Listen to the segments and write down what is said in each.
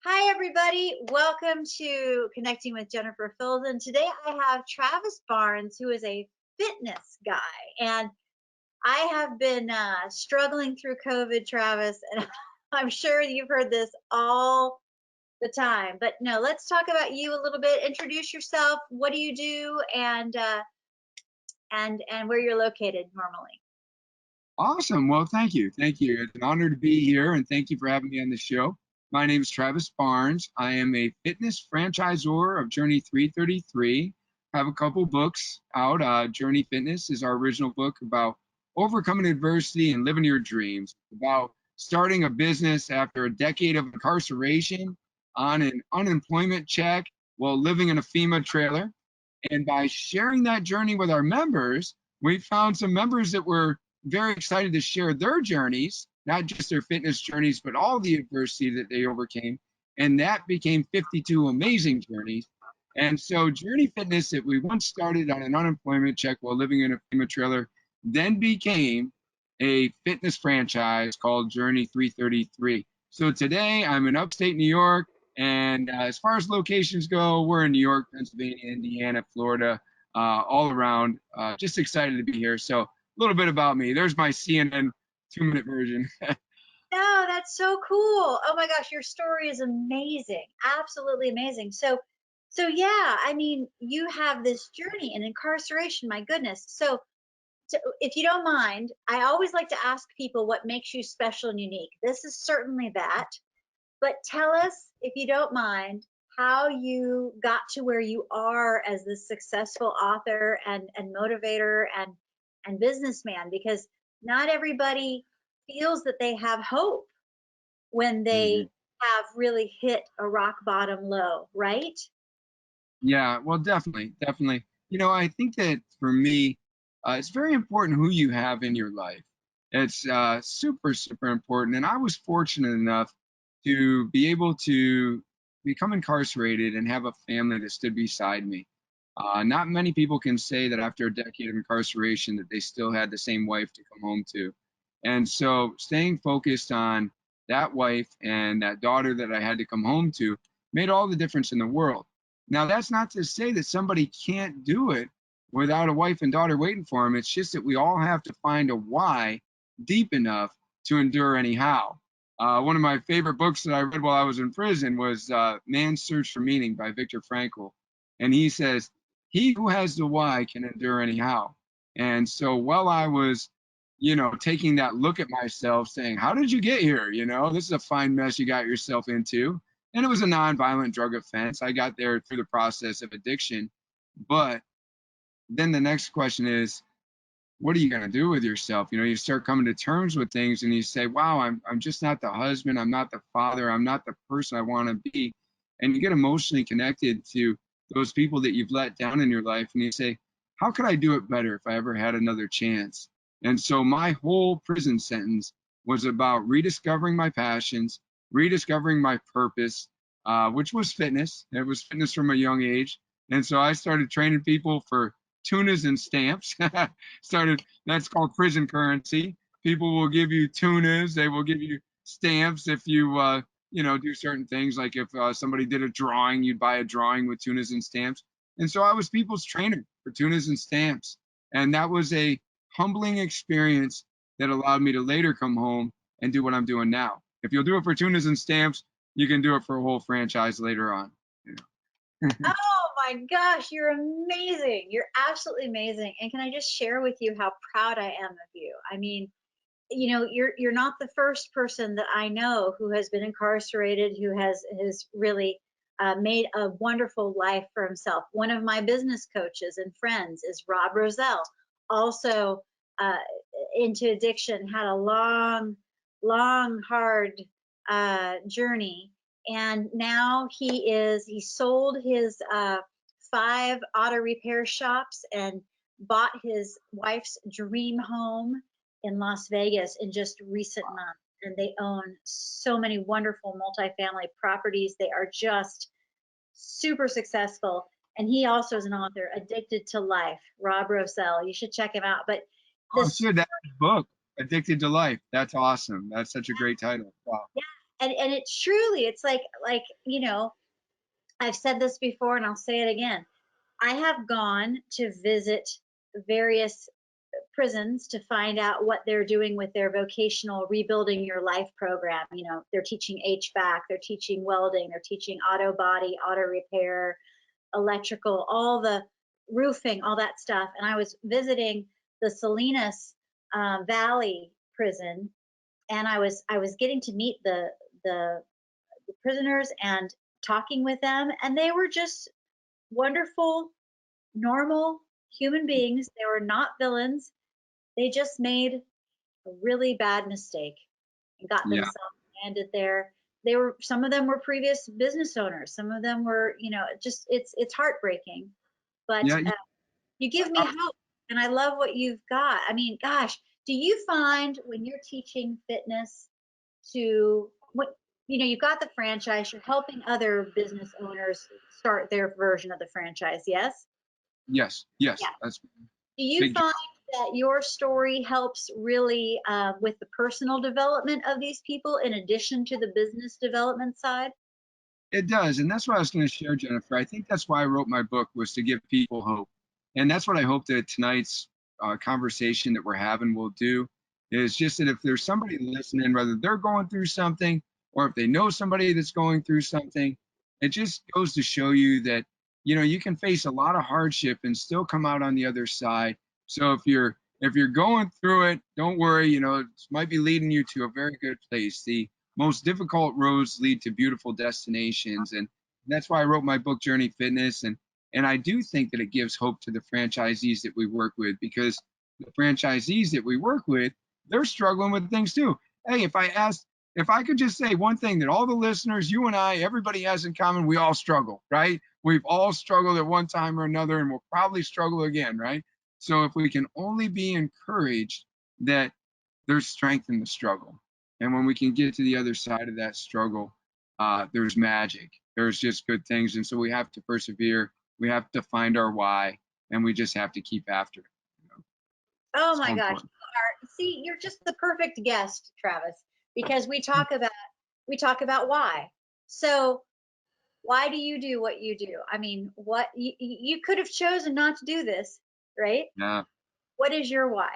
Hi, everybody. Welcome to Connecting with Jennifer Filzen. Today I have Travis Barnes, who is a fitness guy. And I have been struggling through COVID, Travis, and I'm sure you've heard this all the time. But no, let's talk about you a little bit. Introduce yourself. What do you do, and where you're located normally. Awesome. Well, thank you. Thank you. It's an honor to be here, and thank you for having me on the show. My name is Travis Barnes. I am a fitness franchisor of Journey 333. I have a couple books out. Journey Fitness is our original book about overcoming adversity and living your dreams, about starting a business after a decade of incarceration on an unemployment check while living in a FEMA trailer. And by sharing that journey with our members, we found some members that were very excited to share their journeys, not just their fitness journeys, but all the adversity that they overcame. And that became 52 amazing journeys. And so Journey Fitness, that we once started on an unemployment check while living in a FEMA trailer, then became a fitness franchise called Journey 333. So today I'm in upstate New York. And as far as locations go, we're in New York, Pennsylvania, Indiana, Florida, all around. Just excited to be here. So a little bit about me. There's my CNN 2-minute version. No, that's so cool. Oh my gosh, your story is amazing. Absolutely amazing. So yeah, I mean, you have this journey in incarceration, my goodness. So if you don't mind, I always like to ask people what makes you special and unique. This is certainly that. But tell us, if you don't mind, how you got to where you are as this successful author and motivator and businessman, because not everybody feels that they have hope when they Mhm. have really hit a rock bottom low, right? Yeah, well, definitely, definitely. I think that for me, it's very important who you have in your life. It's super, super important. And I was fortunate enough to be able to become incarcerated and have a family that stood beside me. Not many people can say that after a decade of incarceration that they still had the same wife to come home to. And so staying focused on that wife and that daughter that I had to come home to made all the difference in the world. Now, that's not to say that somebody can't do it without a wife and daughter waiting for them. It's just that we all have to find a why deep enough to endure anyhow. One of my favorite books that I read while I was in prison was Man's Search for Meaning by Viktor Frankl. And he says, he who has the why can endure anyhow. And so while I was, taking that look at myself saying, how did you get here? This is a fine mess you got yourself into. And it was a non-violent drug offense. I got there through the process of addiction. But then the next question is, what are you going to do with yourself? You start coming to terms with things and you say, wow, I'm just not the husband. I'm not the father. I'm not the person I want to be. And you get emotionally connected to those people that you've let down in your life. And you say, how could I do it better if I ever had another chance? And so my whole prison sentence was about rediscovering my passions, rediscovering my purpose, which was fitness. It was fitness from a young age. And so I started training people for tunas and stamps. That's called prison currency. People will give you tunas, they will give you stamps if you do certain things. Like if somebody did a drawing, you'd buy a drawing with tunas and stamps. And so I was people's trainer for tunas and stamps. And that was a humbling experience that allowed me to later come home and do what I'm doing now. If you'll do it for tunas and stamps, you can do it for a whole franchise later on. Oh my gosh, you're amazing. You're absolutely amazing. And can I just share with you how proud I am of you? I mean, you're not the first person that I know who has been incarcerated, who has really made a wonderful life for himself. One of my business coaches and friends is Rob Roselle, also uh, into addiction, had a long, long, hard journey, and now he sold his 5 auto repair shops and bought his wife's dream home in Las Vegas in just recent months. And they own so many wonderful multifamily properties. They are just super successful. And he also is an author, Addicted to Life, Rob Rosell. You should check him out. But Oh, this, sure, that book, Addicted to Life. That's awesome. That's such a great title. Wow. yeah, And it's truly, it's like, I've said this before and I'll say it again. I have gone to visit various prisons to find out what they're doing with their vocational rebuilding your life program. They're teaching HVAC, they're teaching welding, they're teaching auto body, auto repair, electrical, all the roofing, all that stuff. And I was visiting the Salinas Valley prison, and I was getting to meet the prisoners and talking with them, and they were just wonderful, normal human beings. They were not villains. They just made a really bad mistake and got Yeah. themselves landed there. Some of them were previous business owners. Some of them were, just it's heartbreaking. But Yeah. you give me I- hope, and I love what you've got. I mean, gosh, do you find when you're teaching fitness to what you've got the franchise, you're helping other business owners start their version of the franchise, yes? yes. Yes. Yeah. That's Do you big. find that your story helps really with the personal development of these people in addition to the business development side? It does, and that's what I was going to share, Jennifer. I think that's why I wrote my book, was to give people hope, and that's what I hope that tonight's conversation that we're having will do. Is just that if there's somebody listening, whether they're going through something or if they know somebody that's going through something, it just goes to show you that you can face a lot of hardship and still come out on the other side. So if you're going through it, don't worry. It might be leading you to a very good place. The most difficult roads lead to beautiful destinations, and that's why I wrote my book, Journey Fitness. And I do think that it gives hope to the franchisees that we work with, because the franchisees that we work with, they're struggling with things too. Hey, if I could just say one thing that all the listeners, you and I, everybody has in common, we all struggle, right? We've all struggled at one time or another, and we'll probably struggle again, right? So if we can only be encouraged that there's strength in the struggle, and when we can get to the other side of that struggle, there's magic. There's just good things. And so we have to persevere. We have to find our why, and we just have to keep after it. Oh So my gosh, important. you are, see, you're just the perfect guest, Travis, because we talk about why. So why do you do what you do? I mean, what you could have chosen not to do this, right? Yeah, What is your why?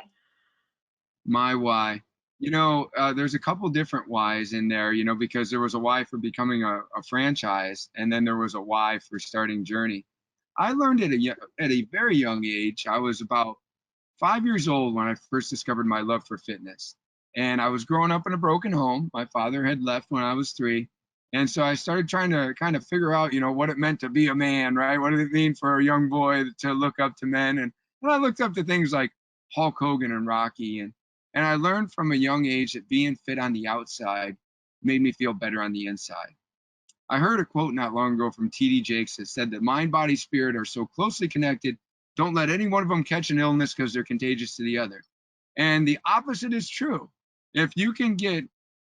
my why. There's a couple different whys in there, because there was a why for becoming a franchise, and then there was a why for starting Journey. I learned at a very young age. I was about 5 years old when I first discovered my love for fitness. And I was growing up in a broken home. My father had left when I was 3. And so I started trying to kind of figure out, what it meant to be a man, right? What did it mean for a young boy to look up to men? And I looked up to things like Hulk Hogan and Rocky. And I learned from a young age that being fit on the outside made me feel better on the inside. I heard a quote not long ago from T.D. Jakes that said that mind, body, spirit are so closely connected. Don't let any one of them catch an illness because they're contagious to the other. And the opposite is true. If you can get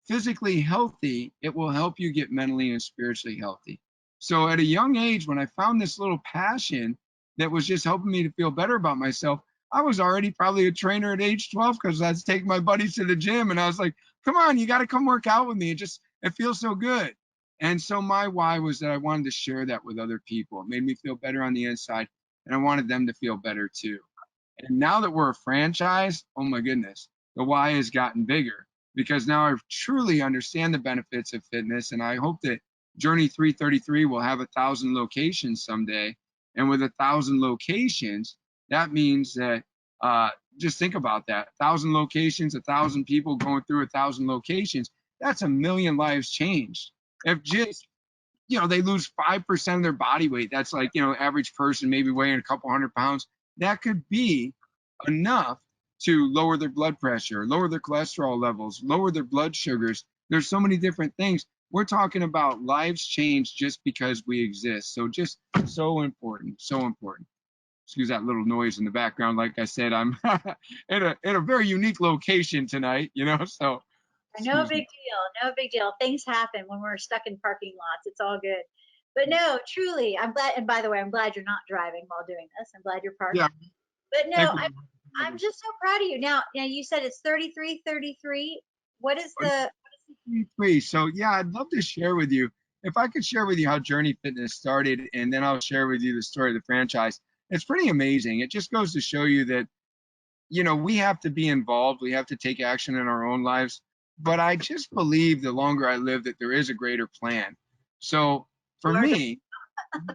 physically healthy, it will help you get mentally and spiritually healthy. So at a young age, when I found this little passion that was just helping me to feel better about myself, I was already probably a trainer at age 12, because I was taking my buddies to the gym, and I was like, come on, you got to come work out with me. It feels so good. And so my why was that I wanted to share that with other people. It made me feel better on the inside, and I wanted them to feel better too. And now that we're a franchise, oh my goodness, the why has gotten bigger, because now I truly understand the benefits of fitness. And I hope that Journey 333 will have 1,000 locations someday. And with 1,000 locations, that means that just think about that: 1,000 locations, 1,000 people going through 1,000 locations. That's a million lives changed. If just they lose 5% of their body weight. That's like, average person maybe weighing a couple 100 pounds. That could be enough to lower their blood pressure, lower their cholesterol levels, lower their blood sugars. There's so many different things. We're talking about lives changed just because we exist. So just so important, so important. Excuse that little noise in the background. Like I said, I'm in a very unique location tonight, so No excuse big me. deal. No big deal. Things happen when we're stuck in parking lots. It's all good. But no, truly, I'm glad. And by the way, I'm glad you're not driving while doing this. I'm glad you're parked. Yeah, But no, thank you. I'm just so proud of you. Now you said it's 33, 33. What is the Three. So yeah, I'd love to share with you. If I could share with you how Journey Fitness started, and then I'll share with you the story of the franchise. It's pretty amazing. It just goes to show you that, we have to be involved. We have to take action in our own lives. But I just believe the longer I live that there is a greater plan. So for You are the, me,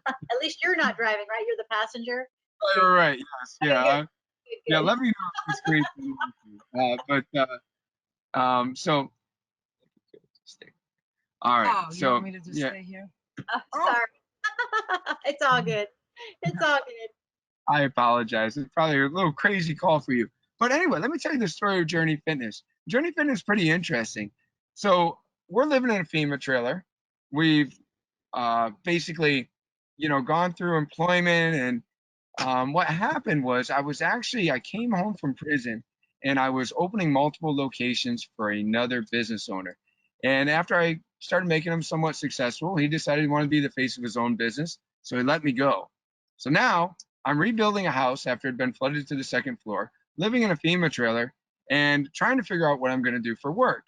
at least you're not driving, right? You're the passenger. right, right, right, yes, Okay, yeah, good, good, yeah. good. Let me know if this creates any issue. So all right. Oh, you want So me to just yeah. stay here? Oh, Oh, sorry. It's all good. It's all good. I apologize. It's probably a little crazy call for you. But anyway, let me tell you the story of Journey Fitness. Journey Fitness is pretty interesting. So we're living in a FEMA trailer. We've basically, gone through employment. And what happened was I came home from prison and I was opening multiple locations for another business owner. And after I started making him somewhat successful, he decided he wanted to be the face of his own business. So he let me go. So now I'm rebuilding a house after it had been flooded to the second floor, living in a FEMA trailer, and trying to figure out what I'm going to do for work.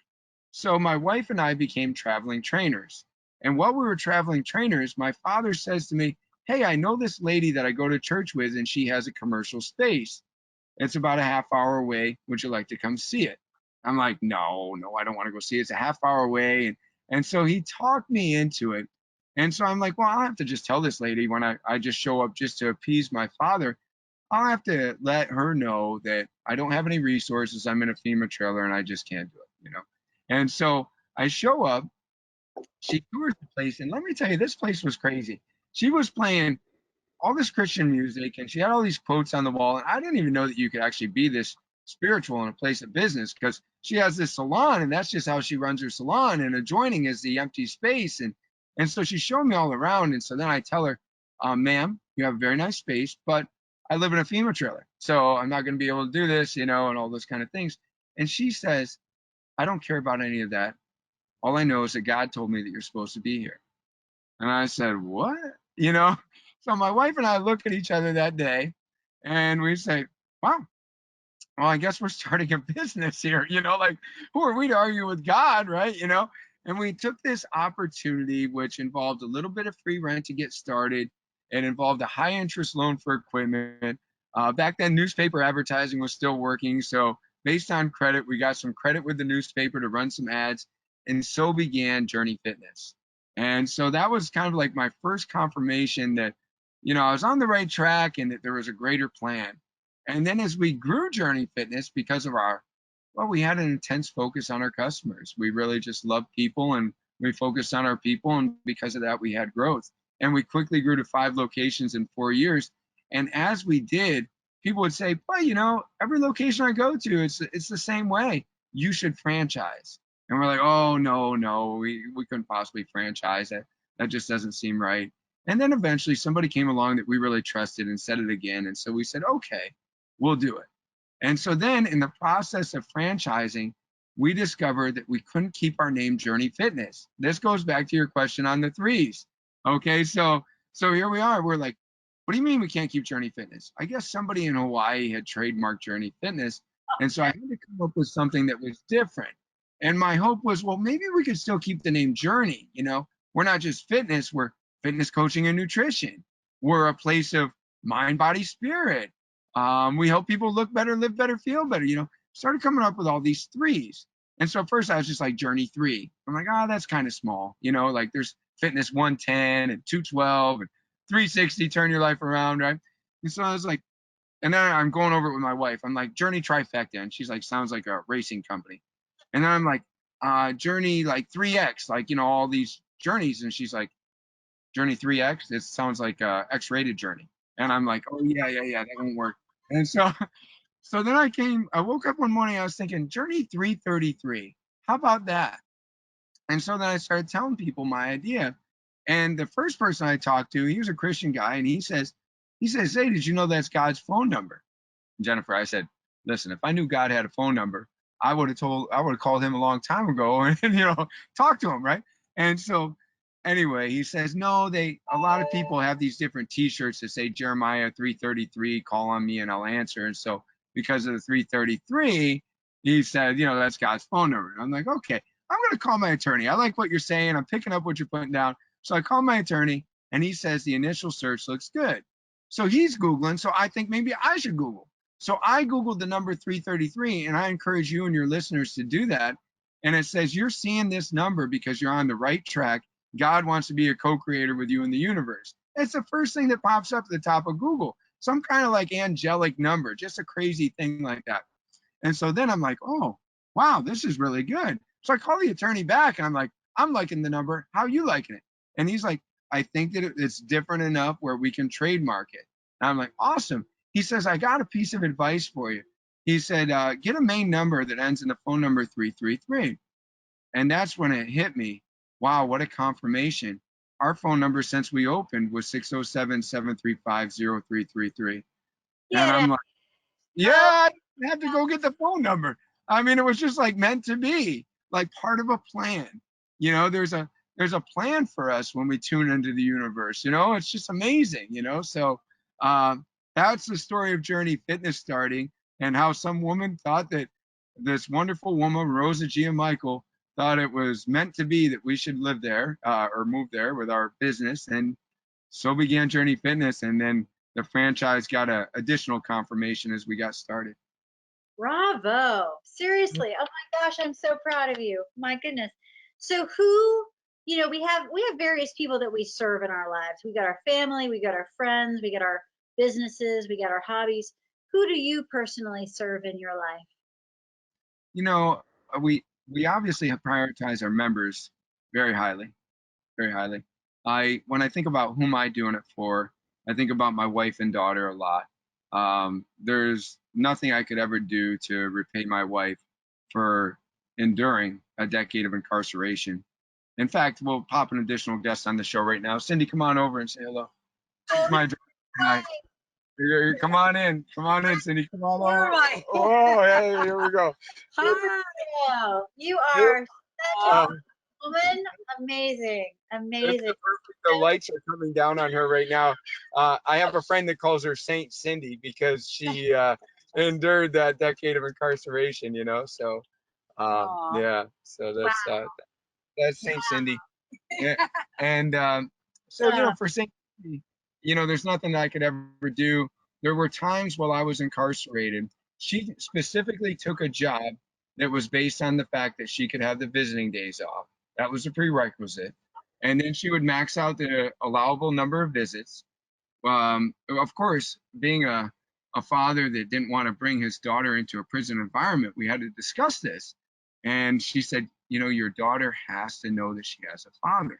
So my wife and I became traveling trainers. And while we were traveling trainers, my father says to me, "Hey, I know this lady that I go to church with, and she has a commercial space. It's about a half hour away. Would you like to come see it?" I'm like, "No, no, I don't want to go see it. It's a half hour away." And so he talked me into it. And so I'm like, well, I'll have to just tell this lady when I just show up just to appease my father. I'll have to let her know that I don't have any resources. I'm in a FEMA trailer and I just can't do it. And so I show up, she tours the place, and let me tell you, this place was crazy. She was playing all this Christian music, and she had all these quotes on the wall. And I didn't even know that you could actually be this spiritual in a place of business, because she has this salon, and that's just how she runs her salon. And adjoining is the empty space, and so she's showing me all around. And so then I tell her, "Ma'am, you have a very nice space, but I live in a FEMA trailer, so I'm not going to be able to do this, and all those kind of things." And she says, "I don't care about any of that. All I know is that God told me that you're supposed to be here." And I said, "What?" You know? So my wife and I look at each other that day and we say, "Wow, well, I guess we're starting a business here." Like, who are we to argue with God, right? And we took this opportunity, which involved a little bit of free rent to get started. It involved a high interest loan for equipment. Back then, newspaper advertising was still working. So, based on credit, we got some credit with the newspaper to run some ads. And so began Journey Fitness. And so that was kind of like my first confirmation that, I was on the right track and that there was a greater plan. And then as we grew Journey Fitness, because of well, we had an intense focus on our customers. We really just loved people and we focused on our people. And because of that, we had growth. And we quickly grew to 5 locations in 4 years. And as we did, people would say, "Boy, every location I go to, it's the same way. You should franchise." And we're like, "Oh, no, no, we couldn't possibly franchise. That just doesn't seem right." And then eventually somebody came along that we really trusted and said it again. And so we said, "Okay, we'll do it." And so then in the process of franchising, we discovered that we couldn't keep our name Journey Fitness. This goes back to your question on the threes. Okay, so here we are. We're like, "What do you mean we can't keep Journey Fitness?" I guess somebody in Hawaii had trademarked Journey Fitness. And so I had to come up with something that was different. And my hope was, well, maybe we could still keep the name Journey. We're not just fitness, we're fitness coaching and nutrition. We're a place of mind, body, spirit. We help people look better, live better, feel better. Started coming up with all these threes. And so at first I was just like Journey 3. I'm like, "Oh, that's kind of small." Like there's Fitness 110 and 212 and 360, turn your life around, right? And so I was like, and then I'm going over it with my wife. I'm like, Journey Trifecta. And she's like, sounds like a racing company. And then I'm like, Journey like 3X, like, all these journeys. And she's like, Journey 3X? It sounds like a X-rated journey. And I'm like, "Oh, yeah, yeah, yeah, that won't work." And so, so then I woke up one morning, I was thinking, Journey 333. How about that? And so then I started telling people my idea. And the first person I talked to, he was a Christian guy, and he says, "Hey, did you know that's God's phone number?" Jennifer, I said, "Listen, if I knew God had a phone number, I would have called him a long time ago and talked to him, right?" And so anyway, he says, "No, a lot of people have these different T-shirts that say Jeremiah 333, call on me and I'll answer." And so because of the 333, he said, "That's God's phone number." And I'm like, "Okay, I'm going to call my attorney. I like what you're saying. I'm picking up what you're putting down. So I call my attorney, and he says the initial search looks good. So he's Googling. So I think maybe I should Google. So I Googled the number 333, and I encourage you and your listeners to do that. And it says, you're seeing this number because you're on the right track. God wants to be a co-creator with you in the universe. It's the first thing that pops up at the top of Google. Some kind of like angelic number, just a crazy thing like that. And so then I'm like, oh, wow, this is really good. So I call the attorney back and I'm like, I'm liking the number. How are you liking it? And he's like, I think that it's different enough where we can trademark it. And I'm like, awesome. He says, I got a piece of advice for you. He said, get a main number that ends in the phone number 333. And that's when it hit me. Wow, what a confirmation. Our phone number since we opened was 607-735-0333. And Get I'm it. like, yeah, Oh, I had to go get the phone number. I mean, it was just like meant to be, like part of a plan. There's a plan for us when we tune into the universe. It's just amazing. So that's the story of Journey Fitness starting, and how some woman thought that this wonderful woman, Rosa Giamichael, thought it was meant to be that we should live there or move there with our business, and so began Journey Fitness, and then the franchise got a additional confirmation as we got started. bravo. Seriously. Oh my gosh, I'm so proud of you. My goodness. So who, we have various people that we serve in our lives. We got our family, we got our friends, we got our businesses, we got our hobbies. Who do you personally serve in your life? You know, we obviously have prioritized our members very highly, very highly. When I think about whom I doing it for, I think about my wife and daughter a lot. There's nothing I could ever do to repay my wife for enduring a decade of incarceration. In fact, we'll pop an additional guest on the show right now. Cindy, come on over and say hello. She's Oh, my daughter tonight. Come on in. Come on in, Cindy. Come on where am over. I? Oh, hey, here we go. Hi. You Here, are such a um, woman. Amazing. It's Amazing. the perfect. The lights are coming down on her right now. I have a friend that calls her Saint Cindy because she endured that decade of incarceration. So Aw. yeah. So Wow. that's Saint Cindy. Yeah. And so Uh, for Saint Cindy, there's nothing I could ever do. There were times while I was incarcerated. She specifically took a job that was based on the fact that she could have the visiting days off. That was a prerequisite. And then she would max out the allowable number of visits. Of course, being a father that didn't want to bring his daughter into a prison environment, we had to discuss this. And she said, your daughter has to know that she has a father.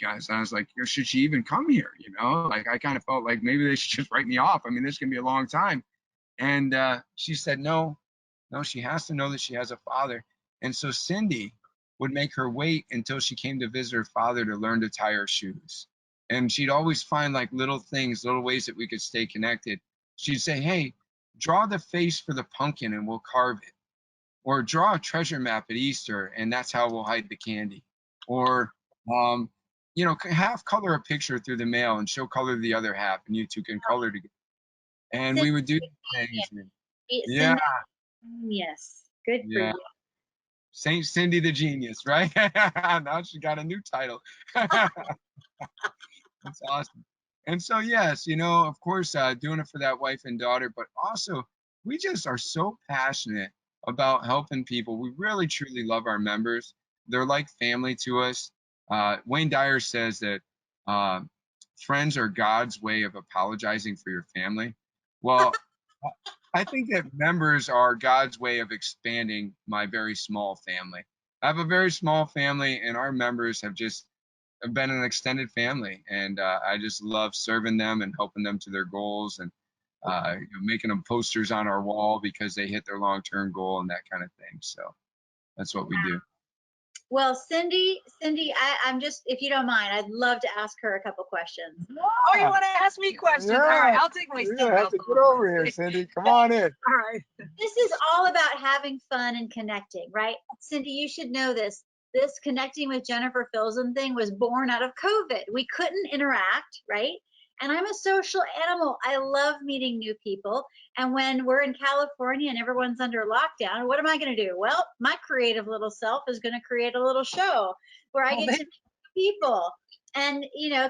Guys, I was like, should she even come here? Like I kind of felt like maybe they should just write me off. I mean, this can be a long time. And she said, no, no, she has to know that she has a father. And so Cindy would make her wait until she came to visit her father to learn to tie her shoes. And she'd always find like little things, little ways that we could stay connected. She'd say, hey, draw the face for the pumpkin and we'll carve it. Or draw a treasure map at Easter and that's how we'll hide the candy. Or, half color a picture through the mail and show color the other half and you two can color together. And Cindy, we would do things. Yeah, Cindy, yes. Good for yeah. you. Saint Cindy the Genius, right? Now she got a new title. That's awesome. And so, yes, of course, doing it for that wife and daughter, but also we just are so passionate about helping people. We really, truly love our members. They're like family to us. Wayne Dyer says that uh, friends are God's way of apologizing for your family. Well, I think that members are God's way of expanding my very small family. I have a very small family, and our members have been an extended family, and I just love serving them and helping them to their goals, and making them posters on our wall because they hit their long-term goal and that kind of thing. So that's what we do. Well, Cindy, I'm just, if you don't mind, I'd love to ask her a couple questions. Oh, you want to ask me questions? All right, I'll take my You're gonna have seatbelt to get off. over here, Cindy. Come on in. All right. This is all about having fun and connecting, right? Cindy, you should know this. This connecting with Jennifer Filzen thing was born out of COVID. We couldn't interact, right? And I'm a social animal. I love meeting new people. And when we're in California and everyone's under lockdown, what am I going to do? Well, my creative little self is going to create a little show where I Well, get to meet people and,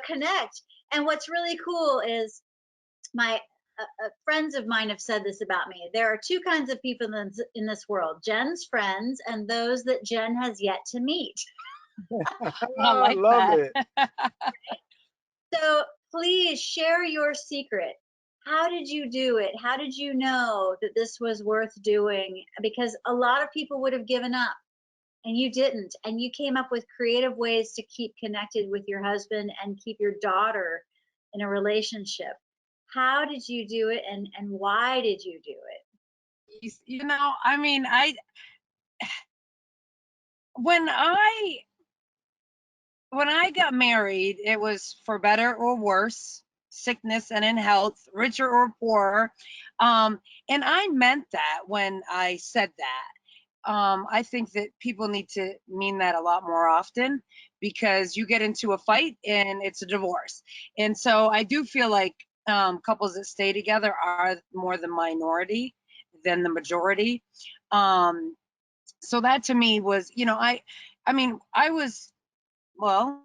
connect. And what's really cool is my friends of mine have said this about me. There are two kinds of people in this world: Jen's friends and those that Jen has yet to meet. I like love that. it. So please share your secret. How did you do it? How did you know that this was worth doing? Because a lot of people would have given up and you didn't. And you came up with creative ways to keep connected with your husband and keep your daughter in a relationship. How did you do it, and why did you do it? I mean, when I when I got married, it was for better or worse, sickness and in health, richer or poorer. And I meant that when I said that. I think that people need to mean that a lot more often, because you get into a fight and it's a divorce. And so I do feel like couples that stay together are more the minority than the majority. So that to me was, I mean, I was, well,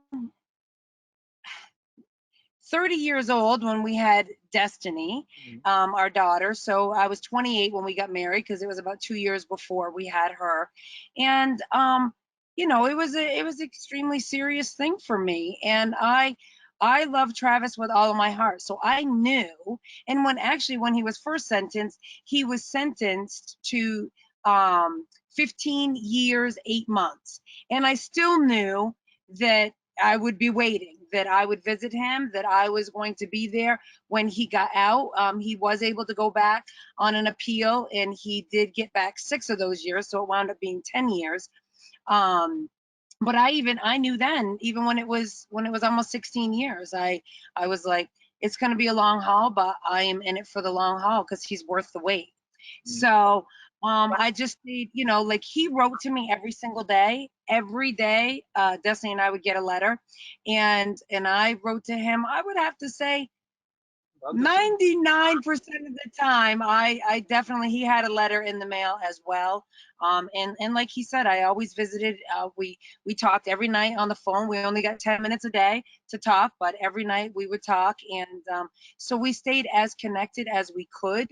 30 years old when we had Destiny, our daughter. So I was 28 when we got married, because it was about 2 years before we had her. And it was an extremely serious thing for me. And I love Travis with all of my heart. So I knew. And when he was first sentenced, he was sentenced to 15 years, 8 months. And I still knew that I would be waiting, that I would visit him, that I was going to be there when he got out. He was able to go back on an appeal, and he did get back 6 of those years, so it wound up being 10 years. But I knew then, even when it was almost 16 years, I was like, it's going to be a long haul, but I am in it for the long haul because he's worth the wait. So I just need, like, he wrote to me every single day. Every day, Destiny and I would get a letter, and I wrote to him. I would have to say 99% of the time, I definitely, he had a letter in the mail as well. And like he said, I always visited. We talked every night on the phone. We only got 10 minutes a day to talk, but every night we would talk, and so we stayed as connected as we could,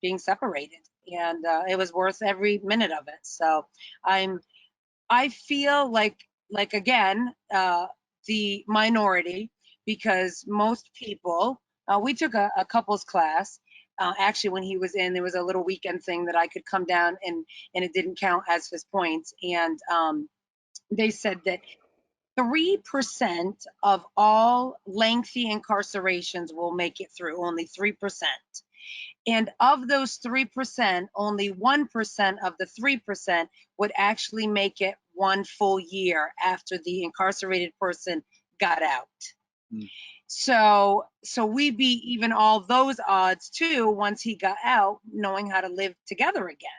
being separated, and it was worth every minute of it. So I feel like again, the minority, because most people, we took a couples class. Actually, when he was in, there was a little weekend thing that I could come down, and it didn't count as his points. And they said that 3% of all lengthy incarcerations will make it through, only 3%. And of those 3%, only 1% of the 3% would actually make it one full year after the incarcerated person got out. So we beat even all those odds too once he got out, knowing how to live together again.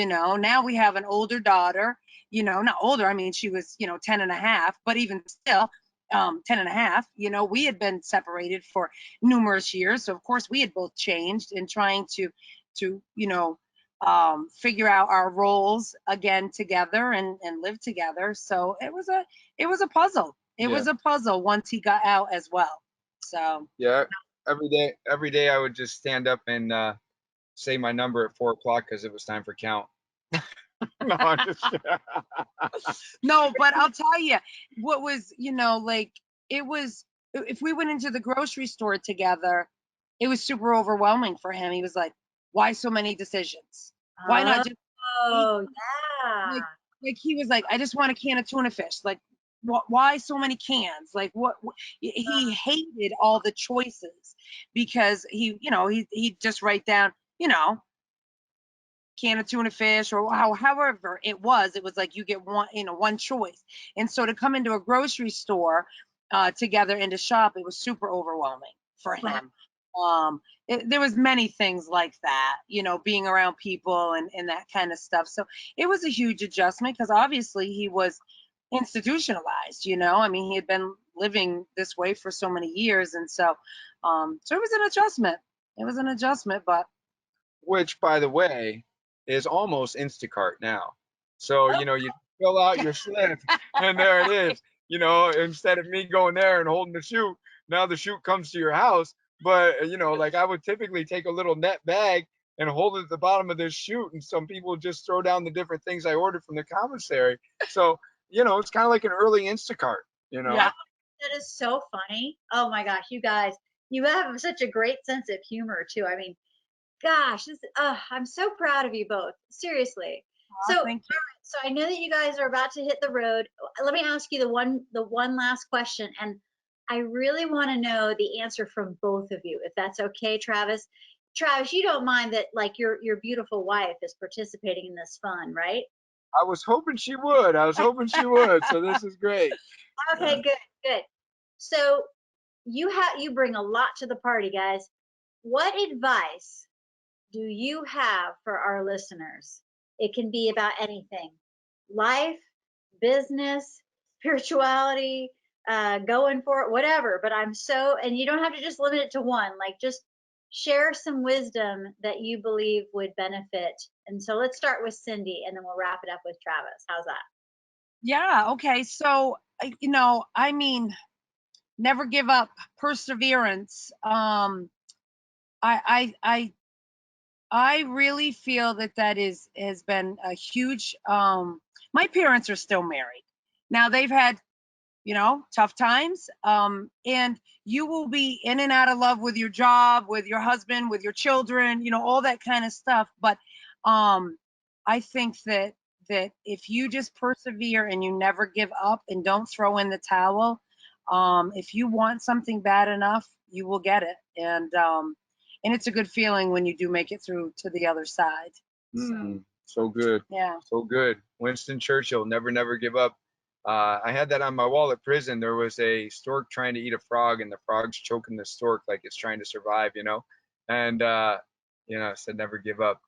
Now we have an older daughter, not older, I mean, she was, 10 and a half, but even still, 10 and a half, we had been separated for numerous years. So of course we had both changed in trying to figure out our roles again together, and live together. So it was a puzzle. It was a puzzle once he got out as well. So Yeah, every day I would just stand up and say my number at 4 o'clock because it was time for count. No, I'm just, no, but I'll tell you what was, like, it was, if we went into the grocery store together, it was super overwhelming for him. He was like, why so many decisions? Why not just eat? Oh, yeah. Like he was like, I just want a can of tuna fish. Like, why so many cans? Like, he hated all the choices, because he'd just write down, can of tuna fish, or however it was like you get one choice. And so to come into a grocery store together and to shop, it was super overwhelming for him. There was many things like that, being around people and that kind of stuff. So it was a huge adjustment, because obviously he was institutionalized. I mean, he had been living this way for so many years. And so, so it was an adjustment. It was an adjustment, but which, by the way, is almost Instacart now. So, you fill out your slip and there it is. Instead of me going there and holding the chute, now the chute comes to your house. But, like I would typically take a little net bag and hold it at the bottom of this chute, and some people just throw down the different things I ordered from the commissary. So, it's kind of like an early Instacart, yeah. That is so funny. Oh my gosh, you guys, you have such a great sense of humor too. I mean, gosh, I'm so proud of you both. Seriously. So, all Thank you. right, so I know that you guys are about to hit the road. Let me ask you the one last question, and I really want to know the answer from both of you, if that's okay, Travis. Travis, you don't mind that like your beautiful wife is participating in this fun, right? I was hoping she would. I was hoping she would. So this is great. Okay, good, good. So you bring a lot to the party, guys. What advice do you have for our listeners? It can be about anything: life, business, spirituality, going for it, whatever. But and you don't have to just limit it to one, like just share some wisdom that you believe would benefit. And so let's start with Cindy and then we'll wrap it up with Travis. How's that? Yeah. Okay. So, I mean, never give up, perseverance. I, I, I, I really feel that has been a huge. My parents are still married. Now they've had, tough times. And you will be in and out of love with your job, with your husband, with your children, all that kind of stuff. But I think that if you just persevere and you never give up and don't throw in the towel, if you want something bad enough, you will get it. And it's a good feeling when you do make it through to the other side. So good. Yeah. So good. Winston Churchill, never, never give up. I had that on my wall at prison. There was a stork trying to eat a frog, and the frog's choking the stork like it's trying to survive, And, it said never give up.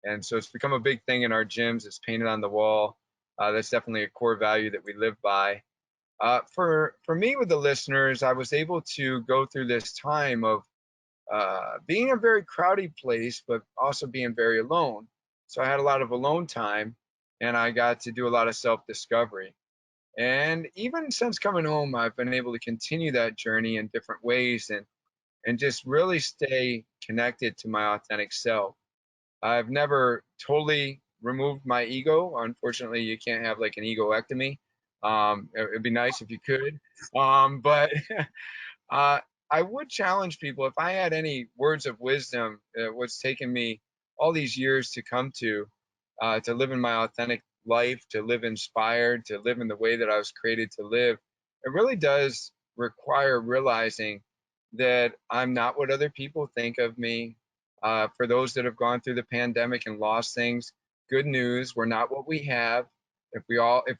And so it's become a big thing in our gyms. It's painted on the wall. That's definitely a core value that we live by. For me, with the listeners, I was able to go through this time of being in a very crowded place, but also being very alone. So I had a lot of alone time, and I got to do a lot of self-discovery. And even since coming home, I've been able to continue that journey in different ways and just really stay connected to my authentic self. I've never totally removed my ego. Unfortunately, you can't have like an egoectomy. It'd be nice if you could. But Uh, I would challenge people, if I had any words of wisdom, what's taken me all these years to come to live in my authentic life, to live inspired, to live in the way that I was created to live. It really does require realizing that I'm not what other people think of me. For those that have gone through the pandemic and lost things, good news, we're not what we have. If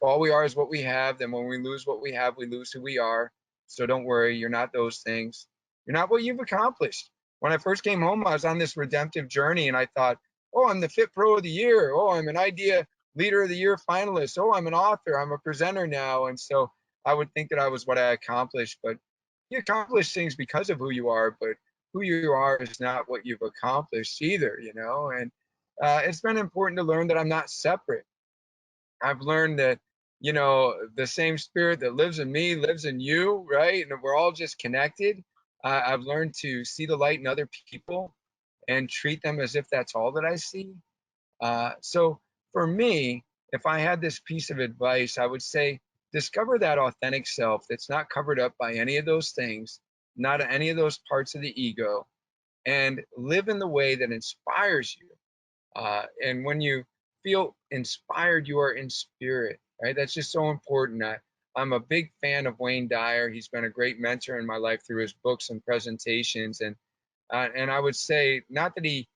all we are is what we have, then when we lose what we have, we lose who we are. So don't worry, you're not those things. You're not what you've accomplished. When I first came home, I was on this redemptive journey and I thought, oh, I'm the Fit Pro of the Year. Oh, I'm an Idea Leader of the Year finalist. Oh, I'm an author. I'm a presenter now. And so I would think that I was what I accomplished, but you accomplish things because of who you are, but who you are is not what you've accomplished either. And it's been important to learn that I'm not separate. I've learned that, the same spirit that lives in me lives in you, right? And we're all just connected. I've learned to see the light in other people and treat them as if that's all that I see. So for me, if I had this piece of advice, I would say discover that authentic self that's not covered up by any of those things, not any of those parts of the ego, and live in the way that inspires you. And when you feel inspired, you are in spirit, right? That's just so important. I'm a big fan of Wayne Dyer. He's been a great mentor in my life through his books and presentations. And I would say not that he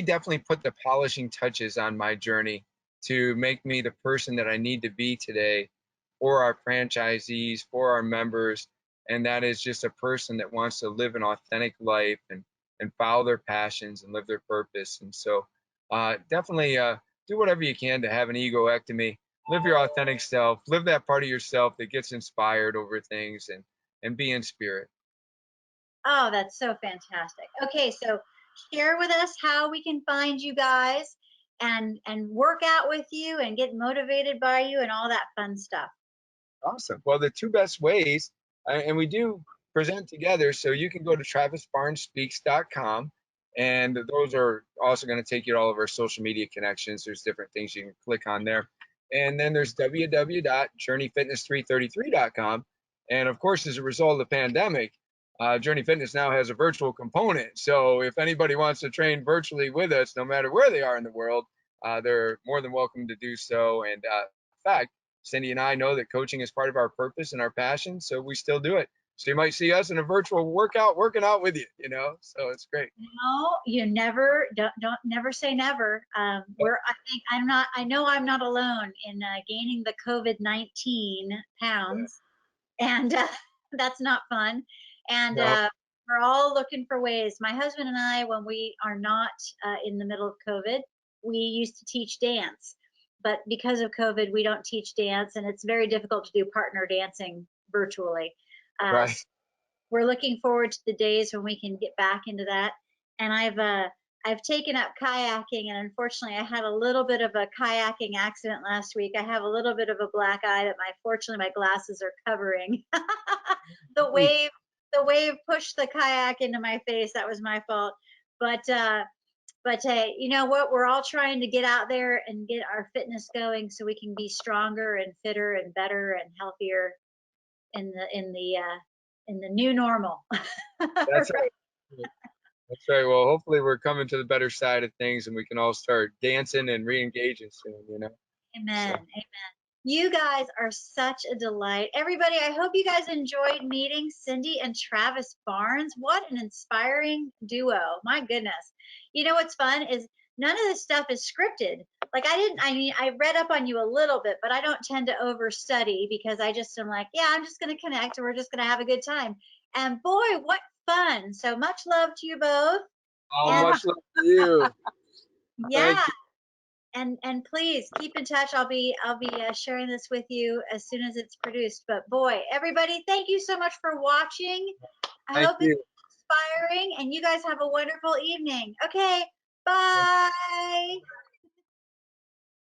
definitely put the polishing touches on my journey to make me the person that I need to be today for our franchisees, for our members. And that is just a person that wants to live an authentic life and follow their passions and live their purpose. And so definitely do whatever you can to have an egoectomy. live your authentic self, live that part of yourself that gets inspired over things, and be in spirit. Oh, that's so fantastic. Okay, so share with us how we can find you guys and work out with you and get motivated by you and all that fun stuff. Awesome. Well, the two best ways, and we do present together, so you can go to travisbarnespeaks.com, and those are also going to take you to all of our social media connections. There's different things you can click on there. And then there's www.journeyfitness333.com. And of course, as a result of the pandemic, Journey Fitness now has a virtual component. So if anybody wants to train virtually with us, no matter where they are in the world, they're more than welcome to do so. And in fact, Cindy and I know that coaching is part of our purpose and our passion, so we still do it. So you might see us in a virtual workout, working out with you, so it's great. No, you never don't never say never. I know I'm not alone in gaining the COVID-19 pounds, and that's not fun. And No, we're all looking for ways. My husband and I, when we are not in the middle of COVID, we used to teach dance. But because of COVID, we don't teach dance, and it's very difficult to do partner dancing virtually. right. So we're looking forward to the days when we can get back into that. And I've taken up kayaking, and unfortunately, I had a little bit of a kayaking accident last week. I have a little bit of a black eye that fortunately my glasses are covering. the wave the wave pushed the kayak into my face. That was my fault. But hey, you know what? We're all trying to get out there and get our fitness going so we can be stronger and fitter and better and healthier in the new normal. That's Right. right. That's right. Well, hopefully we're coming to the better side of things, and we can all start dancing and re-engaging soon. Amen. So Amen. You guys are such a delight. Everybody, I hope you guys enjoyed meeting Cindy and Travis Barnes. What an inspiring duo. My goodness. You know what's fun is none of this stuff is scripted. Like I read up on you a little bit, but I don't tend to overstudy because I just am like, yeah, I'm just going to connect and we're just going to have a good time. And boy, what fun. So much love to you both. And much love to you. yeah, Thank you. and please keep in touch. I'll be sharing this with you as soon as it's produced. But boy, everybody, thank you so much for watching. I Thank hope it's you. inspiring, and you guys have a wonderful evening. Okay, bye.